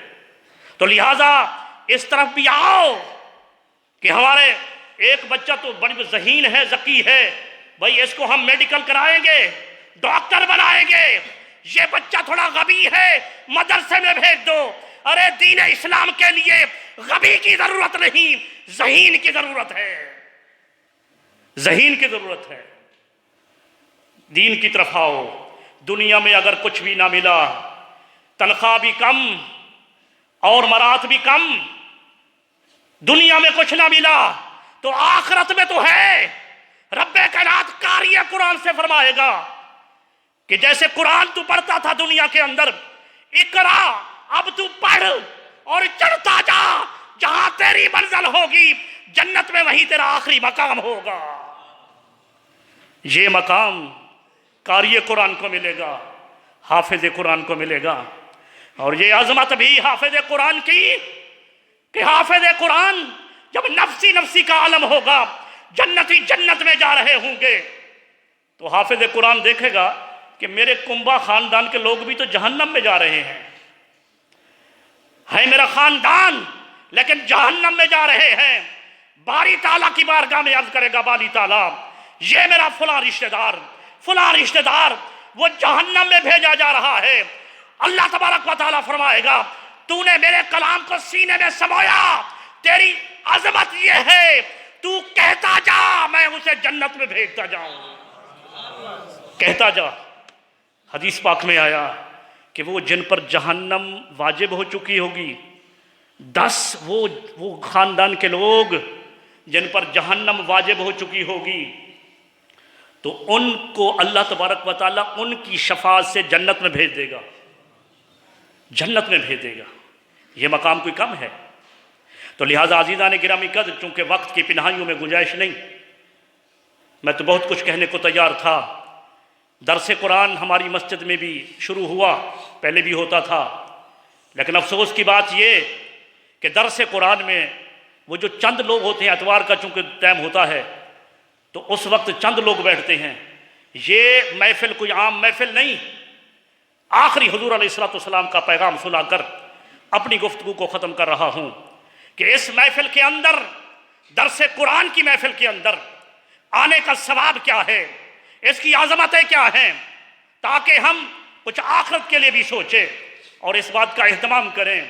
تو لہٰذا اس طرف بھی آؤ کہ ہمارے ایک بچہ تو بڑی ذہین ہے، ذکی ہے، بھائی اس کو ہم میڈیکل کرائیں گے، ڈاکٹر بنائیں گے، یہ بچہ تھوڑا غبی ہے، مدرسے میں بھیج دو۔ ارے دین اسلام کے لیے غبی کی ضرورت نہیں، ذہین کی ضرورت ہے، ذہین کی ضرورت ہے۔ دین کی طرف آؤ۔ دنیا میں اگر کچھ بھی نہ ملا، تنخواہ بھی کم اور مرات بھی کم، دنیا میں کچھ نہ ملا تو آخرت میں تو ہے۔ رب کائنات قاری قرآن سے فرمائے گا کہ جیسے قرآن تو پڑھتا تھا دنیا کے اندر، اقرا اب تو پڑھ اور چڑھتا جا، جہاں تیری منزل ہوگی جنت میں وہی تیرا آخری مقام ہوگا۔ یہ مقام قاری قرآن کو ملے گا، حافظ قرآن کو ملے گا۔ اور یہ عظمت بھی حافظ قرآن کی کہ حافظ قرآن جب نفسی نفسی کا عالم ہوگا، جنتی جنت میں جا رہے ہوں گے، تو حافظ قرآن دیکھے گا کہ میرے کنبہ خاندان کے لوگ بھی تو جہنم میں جا رہے ہیں، ہے میرا خاندان لیکن جہنم میں جا رہے ہیں۔ باری تعالیٰ کی بارگاہ میں عرض کرے گا، باری تعالیٰ یہ میرا فلاں رشتہ دار وہ جہنم میں بھیجا جا رہا ہے۔ اللہ تبارک و تعالیٰ فرمائے گا تو نے میرے کلام کو سینے میں سمویا، تیری عظمت یہ ہے تو کہتا جا میں اسے جنت میں بھیجتا جاؤں، کہتا جا۔ حدیث پاک میں آیا کہ وہ جن پر جہنم واجب ہو چکی ہوگی، 10 وہ خاندان کے لوگ جن پر جہنم واجب ہو چکی ہوگی، تو ان کو اللہ تبارک و تعالیٰ ان کی شفاعت سے جنت میں بھیج دے گا، جنت میں بھیج دے گا۔ یہ مقام کوئی کم ہے؟ تو لہٰذا عزیزان گرامی قدر، چونکہ وقت کی پنہائیوں میں گنجائش نہیں، میں تو بہت کچھ کہنے کو تیار تھا۔ درس قرآن ہماری مسجد میں بھی شروع ہوا، پہلے بھی ہوتا تھا، لیکن افسوس کی بات یہ کہ درس قرآن میں وہ جو چند لوگ ہوتے ہیں، اتوار کا چونکہ ٹائم ہوتا ہے تو اس وقت چند لوگ بیٹھتے ہیں۔ یہ محفل کوئی عام محفل نہیں۔ آخری حضور علیہ الصلوۃ والسلام کا پیغام سنا کر اپنی گفتگو کو ختم کر رہا ہوں کہ اس محفل کے اندر، درس قرآن کی محفل کے اندر آنے کا ثواب کیا ہے، اس کی عظمتیں کیا ہیں، تاکہ ہم کچھ آخرت کے لیے بھی سوچیں اور اس بات کا اہتمام کریں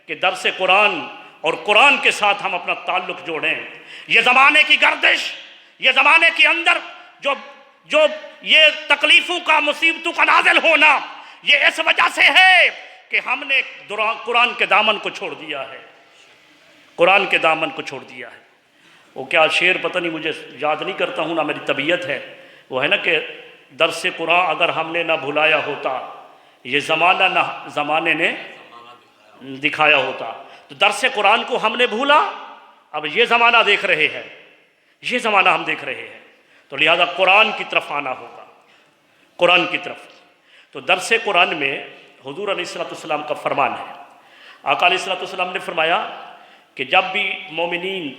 کہ درس قرآن اور قرآن کے ساتھ ہم اپنا تعلق جوڑیں۔ یہ زمانے کی گردش، یہ زمانے کے اندر جو یہ تکلیفوں کا، مصیبتوں کا نازل ہونا، یہ اس وجہ سے ہے کہ ہم نے قرآن کے دامن کو چھوڑ دیا ہے، قرآن کے دامن کو چھوڑ دیا ہے۔ وہ کیا شعر پتہ نہیں، مجھے یاد نہیں کرتا ہوں، نہ میری طبیعت ہے، وہ ہے نا کہ درس قرآن اگر ہم نے نہ بھلایا ہوتا، یہ زمانہ نہ زمانے نے دکھایا ہوتا۔ تو درس قرآن کو ہم نے بھولا، اب یہ زمانہ دیکھ رہے ہیں، یہ زمانہ ہم دیکھ رہے ہیں، تو لہذا قرآن کی طرف آنا ہوگا، قرآن کی طرف۔ تو درس قرآن میں حضور علیہ الصلوۃ والسلام کا فرمان ہے۔ آقا علیہ الصلوۃ والسلام نے فرمایا کہ جب بھی مومنین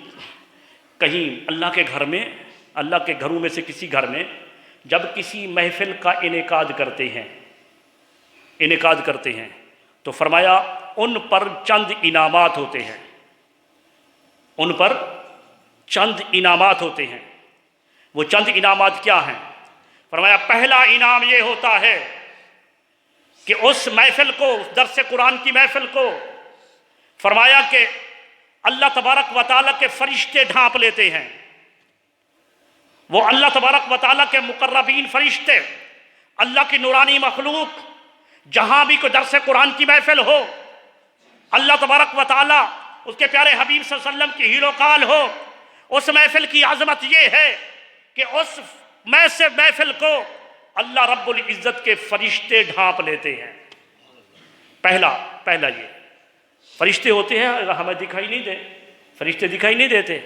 کہیں اللہ کے گھر میں، اللہ کے گھروں میں سے کسی گھر میں جب کسی محفل کا انعقاد کرتے ہیں تو فرمایا ان پر چند انعامات ہوتے ہیں، ان پر چند انعامات ہوتے ہیں۔ وہ چند انعامات کیا ہیں؟ فرمایا پہلا انعام یہ ہوتا ہے کہ اس محفل کو، درس قرآن کی محفل کو، فرمایا کہ اللہ تبارک و تعالیٰ کے فرشتے ڈھانپ لیتے ہیں، وہ اللہ تبارک و تعالیٰ کے مقربین فرشتے، اللہ کی نورانی مخلوق، جہاں بھی کوئی درس قرآن کی محفل ہو، اللہ تبارک و تعالیٰ اس کے پیارے حبیب صلی اللہ علیہ وسلم کی ہیرو کال ہو، اس محفل کی عظمت یہ ہے کہ اس محفل کو اللہ رب العزت کے فرشتے ڈھانپ لیتے ہیں۔ پہلا یہ فرشتے ہوتے ہیں، ہمیں دکھائی نہیں دے، فرشتے دکھائی نہیں دیتے،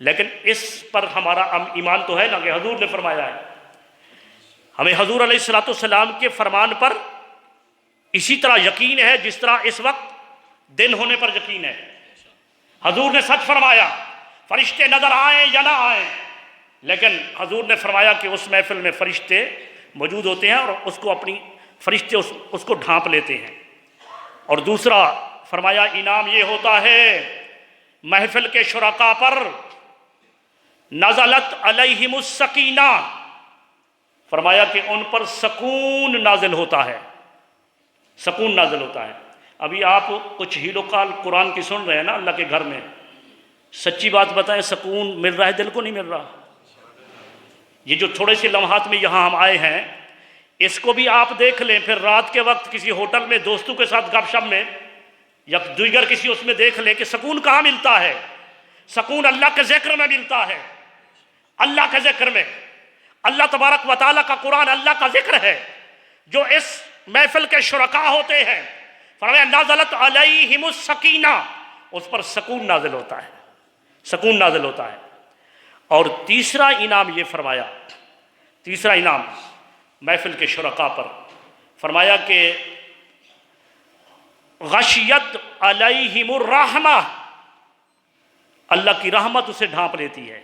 لیکن اس پر ہمارا ایمان تو ہے نا کہ حضور نے فرمایا ہے۔ ہمیں حضور علیہ الصلوۃ والسلام کے فرمان پر اسی طرح یقین ہے جس طرح اس وقت دن ہونے پر یقین ہے۔ حضور نے سچ فرمایا، فرشتے نظر آئیں یا نہ آئیں، لیکن حضور نے فرمایا کہ اس محفل میں فرشتے موجود ہوتے ہیں اور اس کو اپنی فرشتے اس کو ڈھانپ لیتے ہیں۔ اور دوسرا فرمایا انعام یہ ہوتا ہے محفل کے شرکا پر نزلت علیہم السکینہ، فرمایا کہ ان پر سکون نازل ہوتا ہے، سکون نازل ہوتا ہے۔ ابھی آپ کچھ ہیلو کال قرآن کی سن رہے ہیں نا اللہ کے گھر میں، سچی بات بتائیں سکون مل رہا ہے؟ دل کو نہیں مل رہا؟ یہ جو تھوڑے سے لمحات میں یہاں ہم آئے ہیں، اس کو بھی آپ دیکھ لیں، پھر رات کے وقت کسی ہوٹل میں دوستوں کے ساتھ گپ شپ میں یا دیگر کسی اس میں دیکھ لیں کہ سکون کہاں ملتا ہے۔ سکون اللہ کے ذکر میں ملتا ہے، اللہ کے ذکر میں۔ اللہ تبارک و تعالیٰ کا قرآن اللہ کا ذکر ہے۔ جو اس محفل کے شرکا ہوتے ہیں، فرمایا نازلت علیہم السکینہ، اس پر سکون نازل ہوتا ہے، سکون نازل ہوتا ہے۔ اور تیسرا انعام یہ فرمایا، تیسرا انعام محفل کے شرکا پر فرمایا کہ غشیت علیہم الرحمہ، اللہ کی رحمت اسے ڈھانپ لیتی ہے۔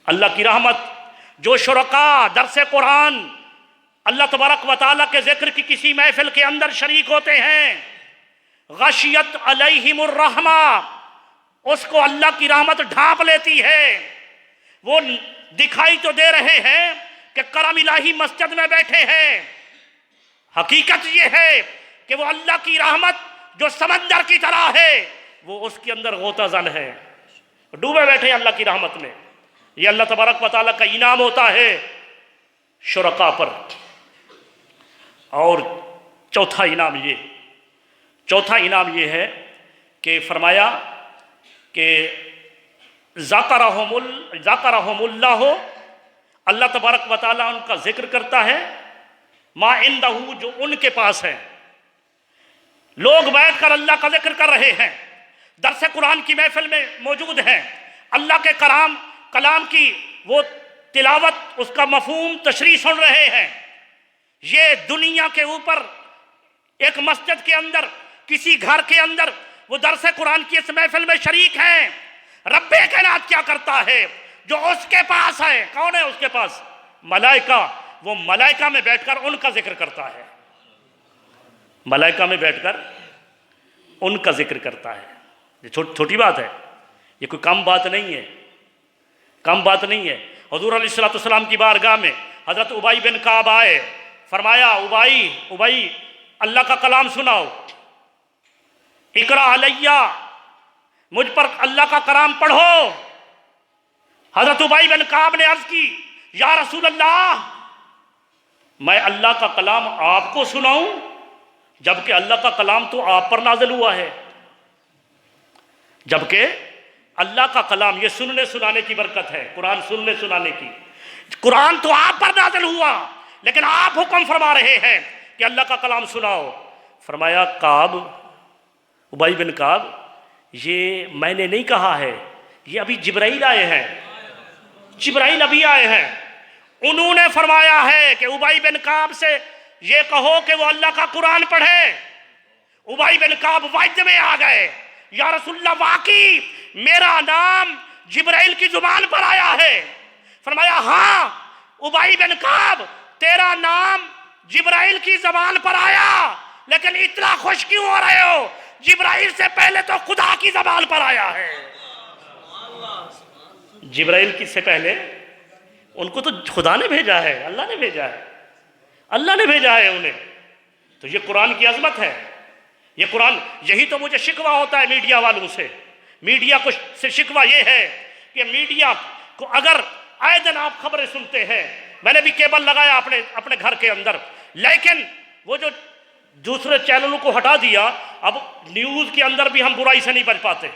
اللہ کی رحمت، جو شرکا درس قرآن اللہ تبارک و تعالیٰ کے ذکر کی کسی محفل کے اندر شریک ہوتے ہیں، غشیت علیہم الرحمہ، اس کو اللہ کی رحمت ڈھانپ لیتی ہے۔ وہ دکھائی تو دے رہے ہیں کہ کرم الہی مسجد میں بیٹھے ہیں، حقیقت یہ ہے کہ وہ اللہ کی رحمت جو سمندر کی طرح ہے، وہ اس کے اندر غوطہ زن ہے، ڈوبے بیٹھے ہیں اللہ کی رحمت میں۔ یہ اللہ تبارک و تعالیٰ کا انعام ہوتا ہے شرکا پر۔ اور چوتھا انعام یہ ہے کہ فرمایا کہ ذکرہم اللہ، اللہ تبارک و تعالیٰ ان کا ذکر کرتا ہے، ما عندہ، جو ان کے پاس ہے۔ لوگ بیٹھ کر اللہ کا ذکر کر رہے ہیں، درس قرآن کی محفل میں موجود ہیں، اللہ کے کلام کی وہ تلاوت، اس کا مفہوم تشریح سن رہے ہیں۔ یہ دنیا کے اوپر ایک مسجد کے اندر، کسی گھر کے اندر وہ درس قرآن کی اس محفل میں شریک ہیں۔ رب کائنات کیا کرتا ہے؟ جو اس کے پاس ہے، کون ہے اس کے پاس؟ ملائکہ۔ وہ ملائکہ میں بیٹھ کر ان کا ذکر کرتا ہے، ملائکہ میں بیٹھ کر ان کا ذکر کرتا ہے۔ یہ چھوٹی بات ہے، یہ کوئی کم بات نہیں ہے، کم بات نہیں ہے۔ حضور علیہ الصلوۃ والسلام کی بارگاہ میں حضرت ابی بن کعب آئے، فرمایا ابی اللہ کا کلام سناؤ، اقرا علیہ، مجھ پر اللہ کا کلام پڑھو۔ حضرت ابی بن کعب نے عرض کی، یا رسول اللہ، میں اللہ کا کلام آپ کو سناؤں جبکہ اللہ کا کلام تو آپ پر نازل ہوا ہے؟ جبکہ اللہ کا کلام یہ سننے سنانے کی برکت ہے، قرآن سننے سنانے کی۔ قرآن تو آپ پر نازل ہوا، لیکن آپ حکم فرما رہے ہیں کہ اللہ کا کلام سناؤ۔ فرمایا ابی بن کعب، یہ میں نے نہیں کہا ہے، یہ ابھی جبرائیل آئے ہیں، جبرائیل ابھی آئے ہیں، انہوں نے فرمایا ہے کہ ابی بن کعب سے یہ کہو کہ وہ اللہ کا قرآن پڑھے۔ ابی بن کعب وجد میں آ گئے، یا رسول اللہ واقعی میرا نام جبرائیل کی زبان پر آیا ہے۔ فرمایا ہاں ابی بن کعب، تیرا نام جبرائیل کی زبان پر آیا، لیکن اتنا خوش کیوں ہو رہے ہو؟ جبرائیل سے پہلے تو خدا کی زبان پر آیا ہے۔ جبرائیل کی سے پہلے ان کو تو خدا نے بھیجا ہے، اللہ نے بھیجا ہے، اللہ نے بھیجا ہے انہیں۔ تو یہ قرآن کی عظمت ہے، یہ قرآن۔ یہی تو مجھے شکوہ ہوتا ہے میڈیا والوں سے، میڈیا کو سے شکوہ یہ ہے کہ میڈیا کو اگر آئے دن آپ خبریں سنتے ہیں، میں نے بھی کیبل لگایا اپنے گھر کے اندر، لیکن وہ جو دوسرے چینلوں کو ہٹا دیا، اب نیوز کے اندر بھی ہم برائی سے نہیں بچ پاتے،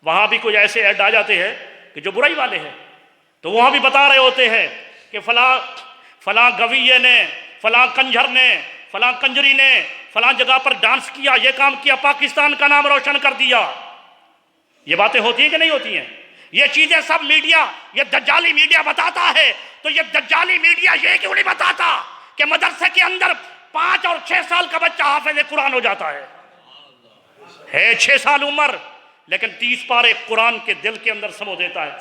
وہاں بھی کوئی ایسے ایڈ آ جاتے ہیں کہ جو برائی والے ہیں، تو وہاں بھی بتا رہے ہوتے ہیں کہ فلاں گویے نے، فلاں کنجر نے، فلاں کنجری نے فلاں جگہ پر ڈانس کیا، یہ کام کیا، پاکستان کا نام روشن کر دیا۔ یہ باتیں ہوتی ہیں کہ نہیں ہوتی ہیں؟ یہ چیزیں سب میڈیا، یہ دجالی میڈیا بتاتا ہے، تو یہ دجالی میڈیا یہ کیوں نہیں بتاتا کہ مدرسے کے اندر 5 اور 6 سال کا بچہ حافظ قرآن ہو جاتا ہے 6 سال عمر، لیکن 30 پارے قرآن کے دل کے اندر سمو دیتا ہے۔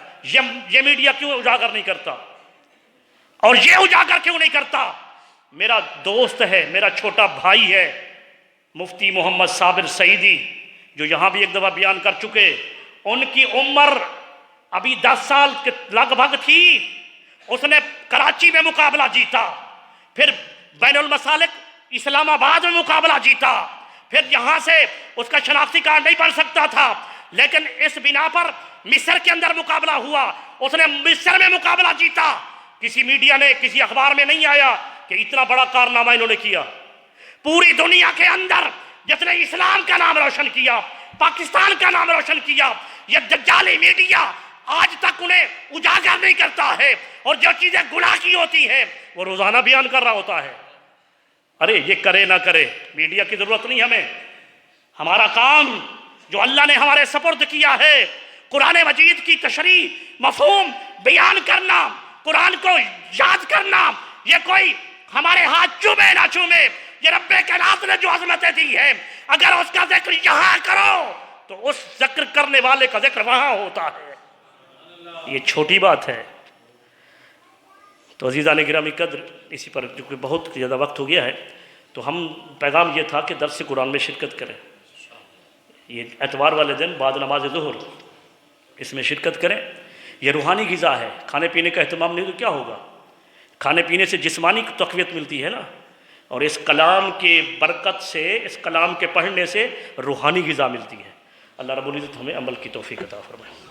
یہ میڈیا کیوں اجاگر نہیں کرتا؟ اور یہ اجاگر کیوں نہیں کرتا؟ میرا دوست ہے، میرا چھوٹا بھائی ہے مفتی محمد صابر سعیدی، جو یہاں بھی ایک دفعہ بیان کر چکے، ان کی عمر ابھی 10 سال کے لگ بھگ تھی، اس نے کراچی میں مقابلہ جیتا، پھر بین المسالک اسلام آباد میں مقابلہ جیتا، پھر یہاں سے اس کا شناختی کارڈ نہیں بن سکتا تھا، لیکن اس بنا پر مصر کے اندر مقابلہ ہوا، اس نے مصر میں مقابلہ جیتا، کسی میڈیا نے، کسی اخبار میں نہیں آیا کہ اتنا بڑا کارنامہ انہوں نے کیا۔ پوری دنیا کے اندر جس نے اسلام کا نام روشن کیا، پاکستان کا نام روشن کیا، یہ دجالی میڈیا آج تک انہیں اجاگر نہیں کرتا ہے، اور جو چیزیں گناہ کی ہوتی ہیں وہ روزانہ بیان کر رہا ہوتا ہے۔ ارے یہ کرے نہ کرے، میڈیا کی ضرورت نہیں ہمیں، ہمارا کام جو اللہ نے ہمارے سپرد کیا ہے، قرآن مجید کی تشریح، مفہوم بیان کرنا، قرآن کو یاد کرنا، یہ کوئی ہمارے ہاتھ چومے نہ چومے، یہ رب کائنات نے جو عظمتیں دی ہیں، اگر اس کا ذکر یہاں کرو تو اس ذکر کرنے والے کا ذکر وہاں ہوتا ہے۔ یہ چھوٹی بات ہے۔ تو عزیزان گرامی قدر، اسی پر چونکہ بہت زیادہ وقت ہو گیا ہے، تو ہم پیغام یہ تھا کہ درس قرآن میں شرکت کریں، یہ اتوار والے دن بعد نماز ظہر اس میں شرکت کریں۔ یہ روحانی غذا ہے، کھانے پینے کا اہتمام نہیں تو کیا ہوگا؟ کھانے پینے سے جسمانی تقویت ملتی ہے نا، اور اس کلام کے برکت سے، اس کلام کے پڑھنے سے روحانی غذا ملتی ہے۔ اللہ رب العزت ہمیں عمل کی توفیق عطا فرمائے۔